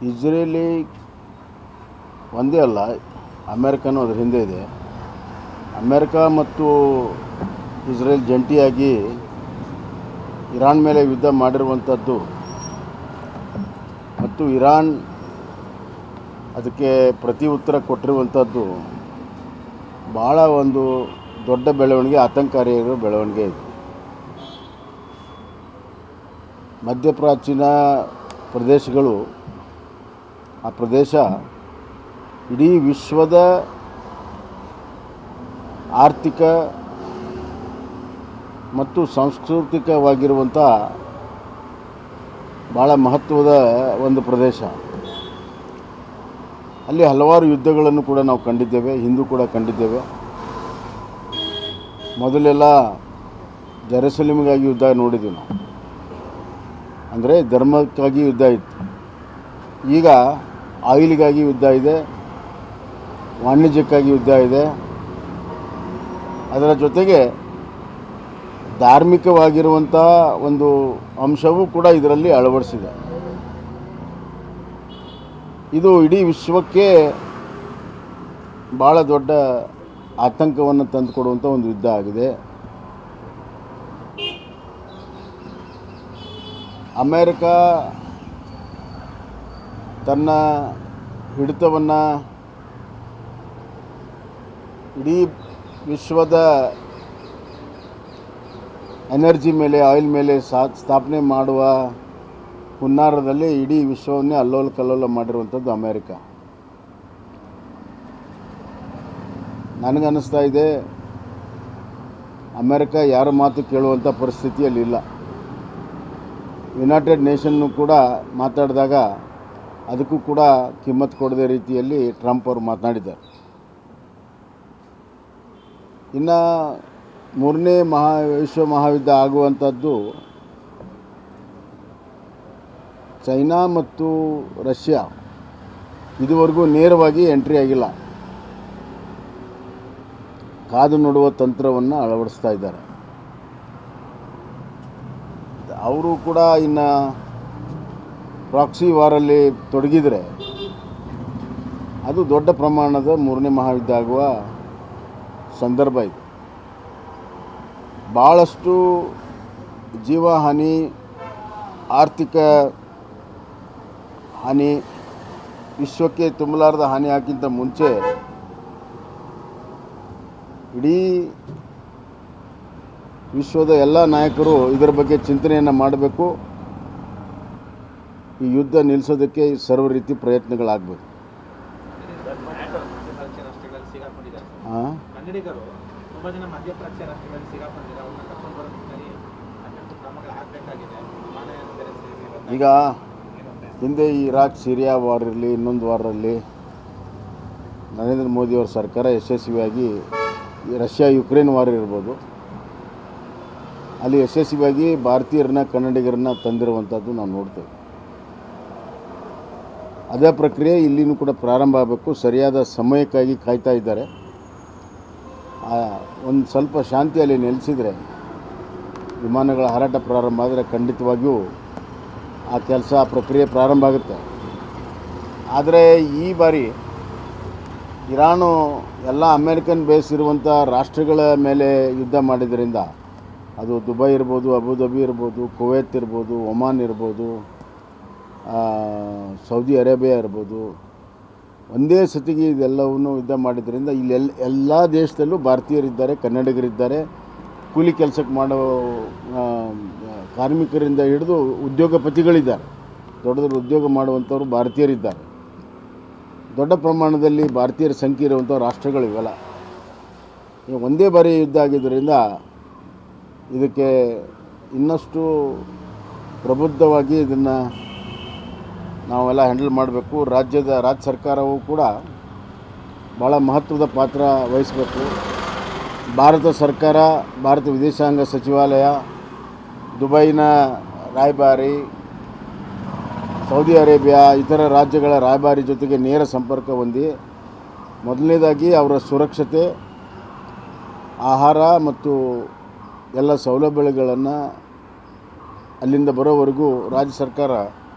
Israeli ಒಂದೇ ಅಲ್ಲ, ಅಮೇರಿಕನೂ ಅದರ ಹಿಂದೆ ಇದೆ. ಅಮೇರಿಕಾ ಮತ್ತು ಇಸ್ರೇಲ್ ಜಂಟಿಯಾಗಿ ಇರಾನ್ ಮೇಲೆ ಯುದ್ಧ ಮಾಡಿರುವಂಥದ್ದು ಮತ್ತು ಇರಾನ್ ಅದಕ್ಕೆ ಪ್ರತಿ ಉತ್ತರ ಕೊಟ್ಟಿರುವಂಥದ್ದು ಭಾಳ ಒಂದು ದೊಡ್ಡ ಬೆಳವಣಿಗೆ, ಆತಂಕಕಾರಿಯಾಗಿರೋ ಬೆಳವಣಿಗೆ ಇದೆ. ಮಧ್ಯಪ್ರಾಚ್ಯನ ಪ್ರದೇಶಗಳು, ಆ ಪ್ರದೇಶ ಇಡೀ ವಿಶ್ವದ ಆರ್ಥಿಕ ಮತ್ತು ಸಾಂಸ್ಕೃತಿಕವಾಗಿರುವಂಥ ಭಾಳ ಮಹತ್ವದ ಒಂದು ಪ್ರದೇಶ. ಅಲ್ಲಿ ಹಲವಾರು ಯುದ್ಧಗಳನ್ನು ಕೂಡ ನಾವು ಕಂಡಿದ್ದೇವೆ, ಹಿಂದೂ ಕೂಡ ಕಂಡಿದ್ದೇವೆ. ಮೊದಲೆಲ್ಲ ಜೆರುಸಲೇಮಿಗಾಗಿ ಯುದ್ಧ ನೋಡಿದ್ದೀವಿ ನಾವು, ಅಂದರೆ ಧರ್ಮಕ್ಕಾಗಿ ಯುದ್ಧ ಇತ್ತು. ಈಗ ಆಯಿಲ್ಗಾಗಿ ಯುದ್ಧ ಇದೆ, ವಾಣಿಜ್ಯಕ್ಕಾಗಿ ಯುದ್ಧ ಇದೆ. ಅದರ ಜೊತೆಗೆ ಧಾರ್ಮಿಕವಾಗಿರುವಂಥ ಒಂದು ಅಂಶವೂ ಕೂಡ ಇದರಲ್ಲಿ ಅಳವಡಿಸಿದೆ. ಇದು ಇಡೀ ವಿಶ್ವಕ್ಕೆ ಭಾಳ ದೊಡ್ಡ ಆತಂಕವನ್ನು ತಂದುಕೊಡುವಂಥ ಒಂದು ಯುದ್ಧ ಆಗಿದೆ. ಅಮೇರಿಕಾ ತನ್ನ ಹಿಡಿತವನ್ನು ಇಡೀ ವಿಶ್ವದ ಎನರ್ಜಿ ಮೇಲೆ, ಆಯಿಲ್ ಮೇಲೆ ಸ್ಥಾಪನೆ ಮಾಡುವ ಹುನ್ನಾರದಲ್ಲಿ ಇಡೀ ವಿಶ್ವವನ್ನೇ ಅಲ್ಲೋಲ ಕಲ್ಲೋಲ ಮಾಡಿರುವಂಥದ್ದು ಅಮೇರಿಕಾ. ನನಗನ್ನಿಸ್ತಾ ಇದೆ ಅಮೇರಿಕಾ ಯಾರ ಮಾತು ಕೇಳುವಂಥ ಪರಿಸ್ಥಿತಿಯಲ್ಲಿಲ್ಲ. ಯುನೈಟೆಡ್ ನೇಷನ್ನು ಕೂಡ ಮಾತಾಡಿದಾಗ ಅದಕ್ಕೂ ಕೂಡ ಕಿಮ್ಮತ್ತು ಕೊಡದೇ ರೀತಿಯಲ್ಲಿ ಟ್ರಂಪ್ ಅವರು ಮಾತನಾಡಿದ್ದಾರೆ. ಇನ್ನು ಮೂರನೇ ವಿಶ್ವ ಮಹಾಯುದ್ಧ ಆಗುವಂಥದ್ದು ಚೈನಾ ಮತ್ತು ರಷ್ಯಾ ಇದುವರೆಗೂ ನೇರವಾಗಿ ಎಂಟ್ರಿ ಆಗಿಲ್ಲ, ಕಾದು ನೋಡುವ ತಂತ್ರವನ್ನು ಅಳವಡಿಸ್ತಾ ಇದ್ದಾರೆ. ಅವರು ಕೂಡ ಇನ್ನು ಪ್ರಾಕ್ಸಿ ವಾರಲ್ಲಿ ತೊಡಗಿದರೆ ಅದು ದೊಡ್ಡ ಪ್ರಮಾಣದ ಮೂರನೇ ಮಹಾಯುದ್ಧ ಆಗುವ ಸಂದರ್ಭ ಇದೆ. ಭಾಳಷ್ಟು ಜೀವಹಾನಿ, ಆರ್ಥಿಕ ಹಾನಿ, ವಿಶ್ವಕ್ಕೆ ತುಂಬಲಾರದ ಹಾನಿ ಹಾಕಿಂತ ಮುಂಚೆ ಇಡೀ ವಿಶ್ವದ ಎಲ್ಲ ನಾಯಕರು ಇದರ ಬಗ್ಗೆ ಚಿಂತನೆಯನ್ನು ಮಾಡಬೇಕು. ಈ ಯುದ್ಧ ನಿಲ್ಲಿಸೋದಕ್ಕೆ ಸರ್ವ ರೀತಿ ಪ್ರಯತ್ನಗಳಾಗಬೇಕು. ಈಗ ಹಿಂದೆ ಈ ಇರಾಕ್ ಸಿರಿಯಾ ವಾರ್ ಇರಲಿ, ಇನ್ನೊಂದು ವಾರಲ್ಲಿ ನರೇಂದ್ರ ಮೋದಿಯವರ ಸರ್ಕಾರ ಯಶಸ್ವಿಯಾಗಿ, ಈ ರಷ್ಯಾ ಯುಕ್ರೇನ್ ವಾರ್ ಇರ್ಬೋದು, ಅಲ್ಲಿ ಯಶಸ್ವಿಯಾಗಿ ಭಾರತೀಯರನ್ನ, ಕನ್ನಡಿಗರನ್ನ ತಂದಿರುವಂಥದ್ದು ನಾವು ನೋಡ್ತೇವೆ. ಅದೇ ಪ್ರಕ್ರಿಯೆ ಇಲ್ಲಿನೂ ಕೂಡ ಪ್ರಾರಂಭ ಆಗಬೇಕು. ಸರಿಯಾದ ಸಮಯಕ್ಕಾಗಿ ಕಾಯ್ತಾ ಇದ್ದಾರೆ. ಒಂದು ಸ್ವಲ್ಪ ಶಾಂತಿಯಲ್ಲಿ ನೆಲೆಸಿದರೆ, ವಿಮಾನಗಳ ಹಾರಾಟ ಪ್ರಾರಂಭ ಆದರೆ ಖಂಡಿತವಾಗಿಯೂ ಆ ಕೆಲಸ, ಆ ಪ್ರಕ್ರಿಯೆ ಪ್ರಾರಂಭ ಆಗುತ್ತೆ. ಆದರೆ ಈ ಬಾರಿ ಇರಾನು ಎಲ್ಲ ಅಮೇರಿಕನ್ ಬೇಸ್ ಇರುವಂಥ ರಾಷ್ಟ್ರಗಳ ಮೇಲೆ ಯುದ್ಧ ಮಾಡಿದ್ದರಿಂದ, ಅದು ದುಬೈ ಇರ್ಬೋದು, ಅಬುಧಾಬಿ ಇರ್ಬೋದು, ಕುವೈತ್ ಇರ್ಬೋದು, ಒಮಾನ್ ಇರ್ಬೋದು, ಸೌದಿ ಅರೇಬಿಯಾ ಇರ್ಬೋದು, ಒಂದೇ ಸತಿಗೆ ಇದೆಲ್ಲವನ್ನು ಯುದ್ಧ ಮಾಡಿದ್ರಿಂದ ಇಲ್ಲಿ ಎಲ್ಲ ದೇಶದಲ್ಲೂ ಭಾರತೀಯರಿದ್ದಾರೆ, ಕನ್ನಡಿಗರಿದ್ದಾರೆ, ಕೂಲಿ ಕೆಲಸಕ್ಕೆ ಮಾಡೋ ಕಾರ್ಮಿಕರಿಂದ ಹಿಡಿದು ಉದ್ಯೋಗಪತಿಗಳಿದ್ದಾರೆ, ದೊಡ್ಡ ದೊಡ್ಡ ಉದ್ಯೋಗ ಮಾಡುವಂಥವ್ರು ಭಾರತೀಯರಿದ್ದಾರೆ. ದೊಡ್ಡ ಪ್ರಮಾಣದಲ್ಲಿ ಭಾರತೀಯರ ಸಂಖ್ಯೆ ಇರುವಂಥ ರಾಷ್ಟ್ರಗಳು ಇವೆಲ್ಲ. ಒಂದೇ ಬಾರಿ ಯುದ್ಧ ಆಗಿದ್ದರಿಂದ ಇದಕ್ಕೆ ಇನ್ನಷ್ಟು ಪ್ರಬುದ್ಧವಾಗಿ ಇದನ್ನು ನಾವೆಲ್ಲ ಹ್ಯಾಂಡಲ್ ಮಾಡಬೇಕು. ರಾಜ್ಯ ಸರ್ಕಾರವೂ ಕೂಡ ಭಾಳ ಮಹತ್ವದ ಪಾತ್ರ ವಹಿಸಬೇಕು. ಭಾರತ ಸರ್ಕಾರ, ಭಾರತ ವಿದೇಶಾಂಗ ಸಚಿವಾಲಯ, ದುಬೈನ ರಾಯಭಾರಿ, ಸೌದಿ ಅರೇಬಿಯಾ, ಇತರ ರಾಜ್ಯಗಳ ರಾಯಭಾರಿ ಜೊತೆಗೆ ನೇರ ಸಂಪರ್ಕ ಹೊಂದಿ, ಮೊದಲನೇದಾಗಿ ಅವರ ಸುರಕ್ಷತೆ, ಆಹಾರ ಮತ್ತು ಎಲ್ಲ ಸೌಲಭ್ಯಗಳನ್ನು ಅಲ್ಲಿಂದ ಬರೋವರೆಗೂ ರಾಜ್ಯ ಸರ್ಕಾರ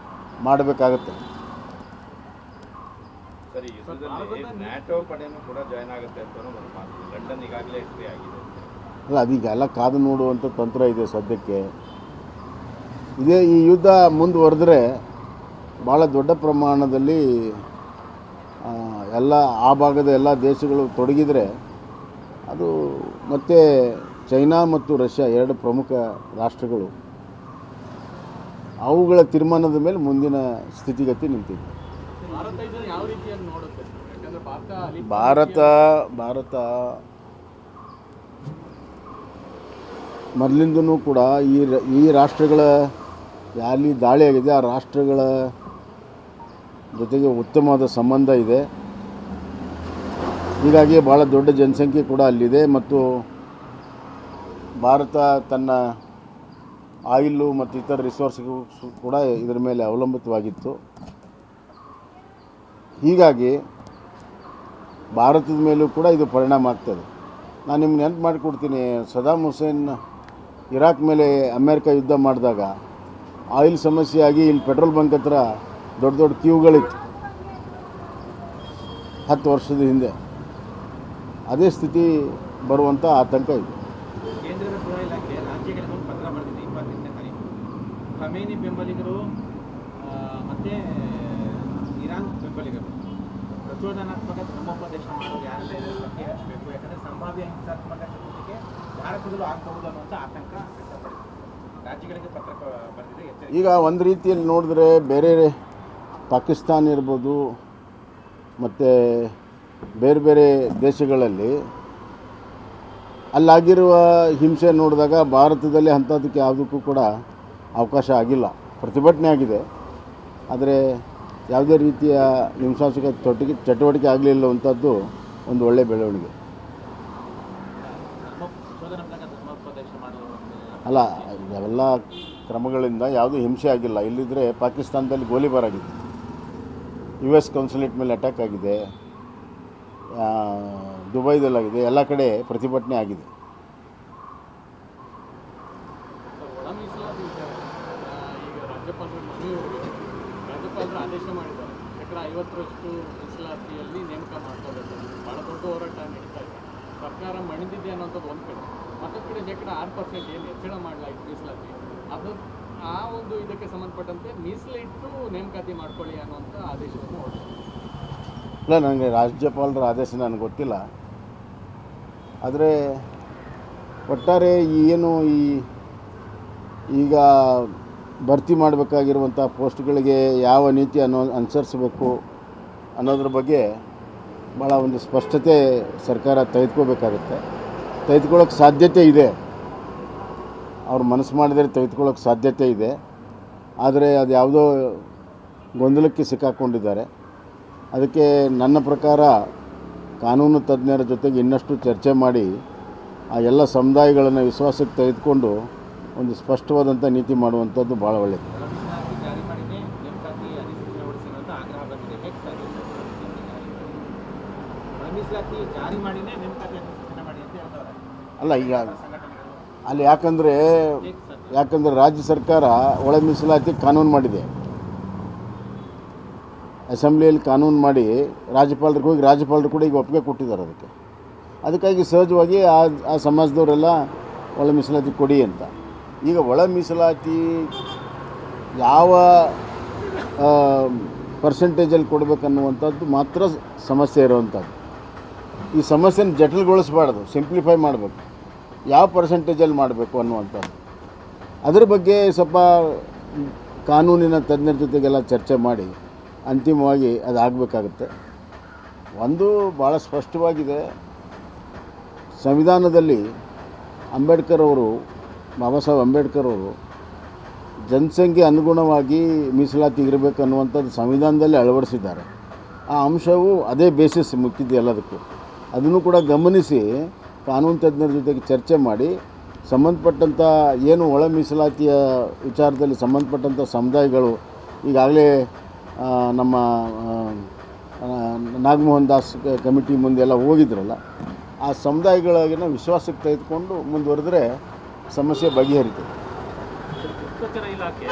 ಮಾಡಬೇಕಾಗತ್ತೆ. ಸರ್, ಈ ಯುದ್ಧದಲ್ಲಿ ನ್ಯಾಟೋ ಪಡೆಯನ್ನು ಕೂಡ ಜಾಯ್ನ್ ಆಗುತ್ತೆ ಅಂತ ಒಂದು ಮಾತು. ಲಂಡನ್ ಈಗಾಗಲೇ ಎಂಟ್ರಿ ಆಗಿದೆ. ಅಲ್ಲ, ಅದೀಗ ಎಲ್ಲ ಕಾದು ನೋಡುವಂಥ ತಂತ್ರ ಇದೆ ಸದ್ಯಕ್ಕೆ. ಈ ಯುದ್ಧ ಮುಂದುವರೆದ್ರೆ ಭಾಳ ದೊಡ್ಡ ಪ್ರಮಾಣದಲ್ಲಿ ಎಲ್ಲ ಆ ಭಾಗದ ಎಲ್ಲ ದೇಶಗಳು ತೊಡಗಿದರೆ ಅದು ಮತ್ತೆ ಚೈನಾ ಮತ್ತು ರಷ್ಯಾ ಎರಡು ಪ್ರಮುಖ ರಾಷ್ಟ್ರಗಳು, ಅವುಗಳ ತೀರ್ಮಾನದ ಮೇಲೆ ಮುಂದಿನ ಸ್ಥಿತಿಗತಿ ನಿಂತಿದೆ. ಭಾರತ ಮೊದಲಿಂದನೂ ಕೂಡ ಈ ರಾಷ್ಟ್ರಗಳ ಎಲ್ಲಿ ದಾಳಿಯಾಗಿದೆ ಆ ರಾಷ್ಟ್ರಗಳ ಜೊತೆಗೆ ಉತ್ತಮವಾದ ಸಂಬಂಧ ಇದೆ. ಹೀಗಾಗಿ ಭಾಳ ದೊಡ್ಡ ಜನಸಂಖ್ಯೆ ಕೂಡ ಅಲ್ಲಿದೆ ಮತ್ತು ಭಾರತ ತನ್ನ ಆಯಿಲು ಮತ್ತು ಇತರ ರಿಸೋರ್ಸ್ಗೂ ಕೂಡ ಇದರ ಮೇಲೆ ಅವಲಂಬಿತವಾಗಿತ್ತು. ಹೀಗಾಗಿ ಭಾರತದ ಮೇಲೂ ಕೂಡ ಇದು ಪರಿಣಾಮ ಆಗ್ತದೆ. ನಾನು ನಿಮ್ಗೆ ನೆನಪು ಮಾಡಿಕೊಡ್ತೀನಿ, ಸದಾಮ್ ಹುಸೇನ್ ಇರಾಕ್ ಮೇಲೆ ಅಮೇರಿಕ ಯುದ್ಧ ಮಾಡಿದಾಗ ಆಯಿಲ್ ಸಮಸ್ಯೆಯಾಗಿ ಇಲ್ಲಿ ಪೆಟ್ರೋಲ್ ಬಂಕ್ ಹತ್ರ ದೊಡ್ಡ ದೊಡ್ಡ ಕ್ಯೂಗಳಿತ್ತು 10 ವರ್ಷದ ಹಿಂದೆ. ಅದೇ ಸ್ಥಿತಿ ಬರುವಂಥ ಆತಂಕ ಇದೆ. ಕೇಂದ್ರದ ಗೃಹ ಇಲಾಖೆ ರಾಜ್ಯಗಳಿಗೆ ಪತ್ರ ಬರೆದಿದೆ 28ನೇ ತಾರೀಕು. ಖಮೇನಿ ಬೆಂಬಲಿಗರು ಮತ್ತು ಇರಾನ್ ಬೆಂಬಲಿಗರು ಪ್ರಚೋದನಾತ್ಮಕ ಧರ್ಮೋಪದೇಶ ಮಾಡೋದು ಯಾರೇ ಬಗ್ಗೆ ಹಚ್ಚಬೇಕು, ಯಾಕಂದರೆ ಸಂಭಾವ್ಯ ಹಿಂಸಾತ್ಮಕ ಚಟುವಟಿಕೆ ಭಾರತದಲ್ಲೂ ಆಗಬಹುದು ಅನ್ನುವಂಥ ಆತಂಕ ವ್ಯಕ್ತಪಡಿಸಿದೆ. ರಾಜ್ಯಗಳಿಗೆ ಪತ್ರ ಬರೆದಿದೆ. ಈಗ ಒಂದು ರೀತಿಯಲ್ಲಿ ನೋಡಿದ್ರೆ ಬೇರೆ ಪಾಕಿಸ್ತಾನ ಇರ್ಬೋದು ಮತ್ತು ಬೇರೆ ಬೇರೆ ದೇಶಗಳಲ್ಲಿ ಅಲ್ಲಾಗಿರುವ ಹಿಂಸೆ ನೋಡಿದಾಗ ಭಾರತದಲ್ಲಿ ಅಂಥದಕ್ಕೆ ಯಾವುದಕ್ಕೂ ಕೂಡ ಅವಕಾಶ ಆಗಿಲ್ಲ. ಪ್ರತಿಭಟನೆ ಆಗಿದೆ, ಆದರೆ ಯಾವುದೇ ರೀತಿಯ ಹಿಂಸಾತ್ಮಕ ಚಟುವಟಿಕೆ ಆಗಲಿಲ್ಲ ಅಂಥದ್ದು ಒಂದು ಒಳ್ಳೆಯ ಬೆಳವಣಿಗೆ ಅಲ್ಲ. ಇವೆಲ್ಲ ಕ್ರಮಗಳಿಂದ ಯಾವುದೂ ಹಿಂಸೆ ಆಗಿಲ್ಲ. ಇಲ್ಲಿದ್ದರೆ ಪಾಕಿಸ್ತಾನದಲ್ಲಿ ಗೋಲಿಬಾರ್ ಆಗಿದೆ, US ಕೌನ್ಸುಲೇಟ್ ಮೇಲೆ ಅಟ್ಯಾಕ್ ಆಗಿದೆ, ದುಬೈದಲ್ಲಾಗಿದೆ, ಎಲ್ಲ ಕಡೆ ಪ್ರತಿಭಟನೆ ಆಗಿದೆ. ರಾಜ್ಯಪಾಲರು ಆದೇಶ ಮಾಡಿದ್ದಾರೆ, ಶೇಕಡ 50ರಷ್ಟು ಮೀಸಲಾತಿಯಲ್ಲಿ ನೇಮಕ ಮಾಡ್ಕೋಬೇಕು. ಭಾಳ ದೊಡ್ಡ ಹೋರಾಟ ನಡೀತಾ ಇದೆ. ಸರ್ಕಾರ ಮಣಿದಿದೆ ಅನ್ನೋಂಥದ್ದು ಒಂದು ಕಡೆ, ಮತ್ತೊಂದು ಕಡೆ ಶೇಕಡ 6% ಏನು ಹೆಚ್ಚಳ ಮಾಡಲಾಯಿತು ಮೀಸಲಾತಿ, ಅದು ಆ ಒಂದು ಇದಕ್ಕೆ ಸಂಬಂಧಪಟ್ಟಂತೆ ಮೀಸಲಿಟ್ಟು ನೇಮಕಾತಿ ಮಾಡ್ಕೊಳ್ಳಿ ಅನ್ನೋಂಥ ಆದೇಶವನ್ನು ಹೊರಡಿಸಿದೆ. ಇಲ್ಲ, ನನಗೆ ರಾಜ್ಯಪಾಲರ ಆದೇಶ ನನಗೆ ಗೊತ್ತಿಲ್ಲ. ಆದರೆ ಒಟ್ಟಾರೆ ಏನು ಈಗ ಭರ್ತಿ ಮಾಡಬೇಕಾಗಿರುವಂಥ ಪೋಸ್ಟ್ಗಳಿಗೆ ಯಾವ ನೀತಿ ಅನುಸರಿಸಬೇಕು ಅನ್ನೋದ್ರ ಬಗ್ಗೆ ಭಾಳ ಒಂದು ಸ್ಪಷ್ಟತೆ ಸರ್ಕಾರ ತೆಗೆದುಕೋಬೇಕಾಗುತ್ತೆ. ತೆಗೆದುಕೊಳ್ಳೋಕ್ಕೆ ಸಾಧ್ಯತೆ ಇದೆ, ಅವ್ರು ಮನಸ್ಸು ಮಾಡಿದರೆ ತೆಗೆದುಕೊಳ್ಳೋಕ್ಕೆ ಸಾಧ್ಯತೆ ಇದೆ. ಆದರೆ ಅದು ಯಾವುದೋ ಗೊಂದಲಕ್ಕೆ ಸಿಕ್ಕಾಕ್ಕೊಂಡಿದ್ದಾರೆ. ಅದಕ್ಕೆ ನನ್ನ ಪ್ರಕಾರ ಕಾನೂನು ತಜ್ಞರ ಜೊತೆಗೆ ಇನ್ನಷ್ಟು ಚರ್ಚೆ ಮಾಡಿ ಆ ಎಲ್ಲ ಸಮುದಾಯಗಳನ್ನು ವಿಶ್ವಾಸಕ್ಕೆ ತೆಗೆದುಕೊಂಡು ಒಂದು ಸ್ಪಷ್ಟವಾದಂಥ ನೀತಿ ಮಾಡುವಂಥದ್ದು ಭಾಳ ಒಳ್ಳೆಯದು. ಅಲ್ಲ, ಈಗ ಅಲ್ಲಿ ಯಾಕಂದರೆ ರಾಜ್ಯ ಸರ್ಕಾರ ಒಳ ಮೀಸಲಾತಿ ಕಾನೂನು ಮಾಡಿದೆ, ಅಸೆಂಬ್ಲಿಯಲ್ಲಿ ಕಾನೂನು ಮಾಡಿ ರಾಜ್ಯಪಾಲರಿಗೆ ಹೋಗಿ ರಾಜ್ಯಪಾಲರು ಕೂಡ ಈಗ ಒಪ್ಪಿಗೆ ಕೊಟ್ಟಿದ್ದಾರೆ. ಅದಕ್ಕಾಗಿ ಸಹಜವಾಗಿ ಆ ಸಮಾಜದವರೆಲ್ಲ ಒಳ ಮೀಸಲಾತಿ ಕೊಡಿ ಅಂತ. ಈಗ ಒಳ ಮೀಸಲಾತಿ ಯಾವ ಪರ್ಸೆಂಟೇಜಲ್ಲಿ ಕೊಡಬೇಕನ್ನುವಂಥದ್ದು ಮಾತ್ರ ಸಮಸ್ಯೆ ಇರುವಂಥದ್ದು. ಈ ಸಮಸ್ಯೆನ ಜಟಿಲಗೊಳಿಸಬಾರ್ದು, ಸಿಂಪ್ಲಿಫೈ ಮಾಡಬೇಕು. ಯಾವ ಪರ್ಸೆಂಟೇಜಲ್ಲಿ ಮಾಡಬೇಕು ಅನ್ನುವಂಥದ್ದು, ಅದರ ಬಗ್ಗೆ ಸ್ವಲ್ಪ ಕಾನೂನಿನ ತಜ್ಞರ ಜೊತೆಗೆಲ್ಲ ಚರ್ಚೆ ಮಾಡಿ ಅಂತಿಮವಾಗಿ ಅದು ಆಗಬೇಕಾಗುತ್ತೆ. ಒಂದು ಭಾಳ ಸ್ಪಷ್ಟವಾಗಿದೆ, ಸಂವಿಧಾನದಲ್ಲಿ ಬಾಬಾ ಸಾಹೇಬ್ ಅಂಬೇಡ್ಕರ್ ಅವರು ಜನಸಂಖ್ಯೆ ಅನುಗುಣವಾಗಿ ಮೀಸಲಾತಿ ಇರಬೇಕು ಅನ್ನುವಂಥದ್ದು ಸಂವಿಧಾನದಲ್ಲಿ ಅಳವಡಿಸಿದ್ದಾರೆ. ಆ ಅಂಶವು ಅದೇ ಬೇಸಿಸ್ ಮುಖ್ಯದ್ದು ಎಲ್ಲದಕ್ಕೂ. ಅದನ್ನು ಕೂಡ ಗಮನಿಸಿ ಕಾನೂನು ತಜ್ಞರ ಜೊತೆಗೆ ಚರ್ಚೆ ಮಾಡಿ ಸಂಬಂಧಪಟ್ಟಂಥ ಏನು ಒಳ ಮೀಸಲಾತಿಯ ವಿಚಾರದಲ್ಲಿ ಸಂಬಂಧಪಟ್ಟಂಥ ಸಮುದಾಯಗಳು ಈಗಾಗಲೇ ನಮ್ಮ ನಾಗಮೋಹನ್ ದಾಸ್ ಕಮಿಟಿ ಮುಂದೆಲ್ಲ ಹೋಗಿದ್ರಲ್ಲ, ಆ ಸಮುದಾಯಗಳಿಗಿನ ವಿಶ್ವಾಸಕ್ಕೆ ತೆಗೆದುಕೊಂಡು ಮುಂದುವರೆದ್ರೆ ಸಮಸ್ಯೆ ಬಗೆಹರಿತದೆ. ಗುಪ್ತಚರ ಇಲಾಖೆ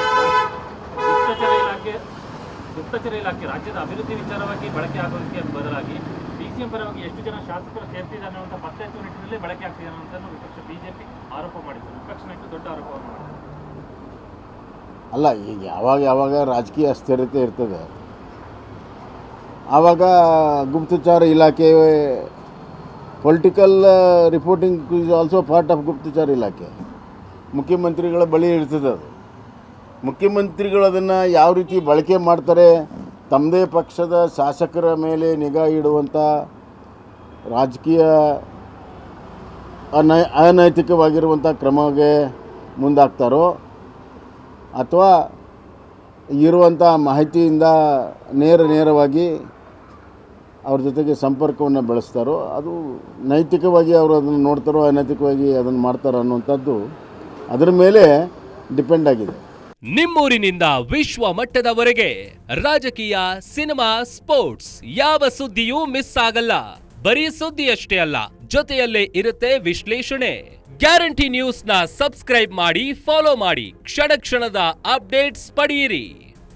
ಗುಪ್ತಚರ ಇಲಾಖೆ ರಾಜ್ಯದ ಅಭಿವೃದ್ಧಿ ವಿಚಾರವಾಗಿ ಬಳಕೆ ಆಗೋದಕ್ಕೆ ಬದಲಾಗಿ ಡಿಸಿಎಂ ಪರವಾಗಿ ಎಷ್ಟು ಜನ ಶಾಸಕರು ಸೇರ್ತಿದ್ದಾನೆ ಅಂತ ಪತ್ತೆ ಹಚ್ಚುವ ನಿಟ್ಟಿನಲ್ಲಿ ಬಳಕೆ ಆಗ್ತಿದ್ದಾನೆ ಅಂತ ವಿಪಕ್ಷ ಬಿಜೆಪಿ ಆರೋಪ ಮಾಡಿತ್ತು. ವಿಪಕ್ಷ ನಾಯಕರು ದೊಡ್ಡ ಆರೋಪವನ್ನು ಮಾಡಿದ್ದಾರೆ. ಅಲ್ಲ, ಈಗ ಯಾವಾಗ ರಾಜಕೀಯ ಅಸ್ಥಿರತೆ ಇರ್ತದೆ ಆವಾಗ ಗುಪ್ತಚರ ಇಲಾಖೆ political reporting is also part of ಗುಪ್ತಚರ ಇಲಾಖೆ. ಮುಖ್ಯಮಂತ್ರಿಗಳ ಬಳಿ ಇರ್ತದೆ ಅದು. ಮುಖ್ಯಮಂತ್ರಿಗಳು ಅದನ್ನು ಯಾವ ರೀತಿ ಬಳಕೆ ಮಾಡ್ತಾರೆ, ತಮ್ಮದೇ ಪಕ್ಷದ ಶಾಸಕರ ಮೇಲೆ ನಿಗಾ ಇಡುವಂಥ ರಾಜಕೀಯ ಅನೈತಿಕವಾಗಿರುವಂಥ ಕ್ರಮಕ್ಕೆ ಮುಂದಾಗ್ತಾರೋ ಅಥವಾ ಇರುವಂಥ ಮಾಹಿತಿಯಿಂದ ನೇರವಾಗಿ ಅವ್ರ ಜೊತೆಗೆ ಸಂಪರ್ಕವನ್ನು ಬೆಳೆಸ್ತಾರೋ, ಅದು ನೈತಿಕವಾಗಿ ಅವರು ಅದನ್ನು ನೋಡ್ತಾರೋ ಅನೈತಿಕವಾಗಿ ಅದನ್ನು ಮಾಡ್ತಾರೋ ಅನ್ನುವಂಥದ್ದು ಅದರ ಮೇಲೆ ಡಿಪೆಂಡ್ ಆಗಿದೆ. ನಿಮ್ಮೂರಿನಿಂದ ವಿಶ್ವ ಮಟ್ಟದವರೆಗೆ ರಾಜಕೀಯ, ಸಿನಿಮಾ, ಸ್ಪೋರ್ಟ್ಸ್ ಯಾವ ಸುದ್ದಿಯೂ ಮಿಸ್ ಆಗಲ್ಲ. ಬರೀ ಸುದ್ದಿಯಷ್ಟೇ ಅಲ್ಲ, ಜೊತೆಯಲ್ಲೇ ಇರುತ್ತೆ ವಿಶ್ಲೇಷಣೆ. ಗ್ಯಾರಂಟಿ ನ್ಯೂಸ್ನ ಸಬ್ಸ್ಕ್ರೈಬ್ ಮಾಡಿ, ಫಾಲೋ ಮಾಡಿ, ಕ್ಷಣ ಕ್ಷಣದ ಅಪ್ಡೇಟ್ಸ್ ಪಡೆಯಿರಿ.